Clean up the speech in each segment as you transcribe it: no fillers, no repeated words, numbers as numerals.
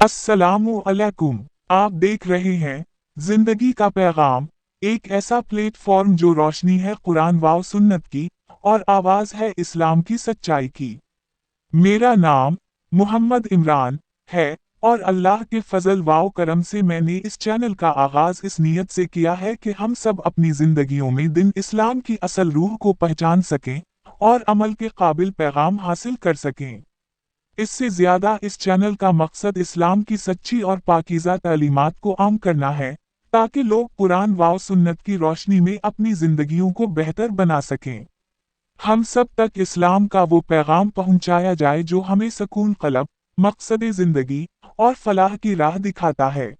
अस्सलामु अलैकुम। आप देख रहे हैं जिंदगी का पैगाम, एक ऐसा प्लेटफॉर्म जो रोशनी है कुरान व सुन्नत की और आवाज है इस्लाम की सच्चाई की। मेरा नाम मोहम्मद इमरान है और अल्लाह के फजल व करम से मैंने इस चैनल का आगाज इस नीयत से किया है कि हम सब अपनी जिंदगियों में दिन इस्लाम की असल रूह को पहचान सकें और अमल के काबिल पैगाम हासिल कर सकें। इससे ज्यादा इस चैनल का मकसद इस्लाम की सच्ची और पाकीज़ा तालीमात को आम करना है, ताकि लोग कुरान व सुन्नत की रोशनी में अपनी जिंदगियों को बेहतर बना सकें। हम सब तक इस्लाम का वो पैगाम पहुंचाया जाए जो हमें सुकून क़ल्ब, मकसद जिंदगी और फलाह की राह दिखाता है।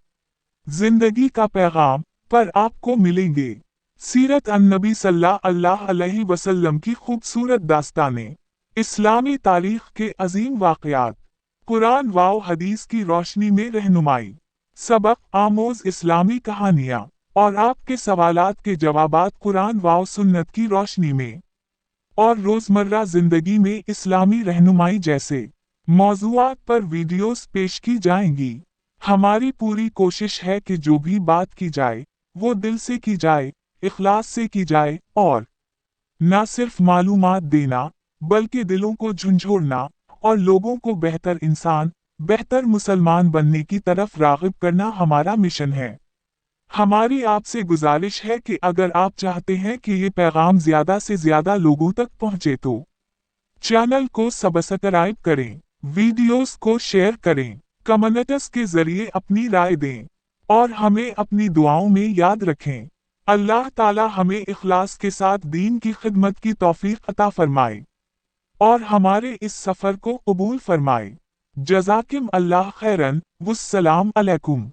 जिंदगी का पैगाम पर आपको मिलेंगे सीरत अन-नबी सल्लल्लाहु अलैहि वसल्लम की खूबसूरत दास्तानें, इस्लामी तारीख के अजीम वाक़यात, कुरान व हदीस की रोशनी में रहनुमाई, सबक आमोज इस्लामी कहानियाँ और आपके सवालात के जवाबात कुरान व सुन्नत की रोशनी में और रोज़मर्रा ज़िंदगी में इस्लामी रहनुमाई जैसे मौज़ूआत पर वीडियोस पेश की जाएंगी। हमारी पूरी कोशिश है कि जो भी बात की जाए वो दिल से की जाए, इखलास से की जाए और न सिर्फ मालूमात देना बल्कि दिलों को झंझोड़ना और लोगों को बेहतर इंसान, बेहतर मुसलमान बनने की तरफ राग़िब करना हमारा मिशन है। हमारी आपसे गुजारिश है कि अगर आप चाहते हैं कि ये पैगाम ज़्यादा से ज़्यादा लोगों तक पहुँचे तो चैनल को सब्सक्राइब करें, वीडियोस को शेयर करें, कमेंट्स के ज़रिए अपनी राय दें और हमें अपनी दुआओं में याद रखें। अल्लाह ताला हमें इखलास के साथ दीन की खिदमत की तौफीक अता फरमाए और हमारे इस सफ़र को कबूल फरमाए। जज़ाकिम अल्लाह खैरन, वस्सलाम अलैकुम।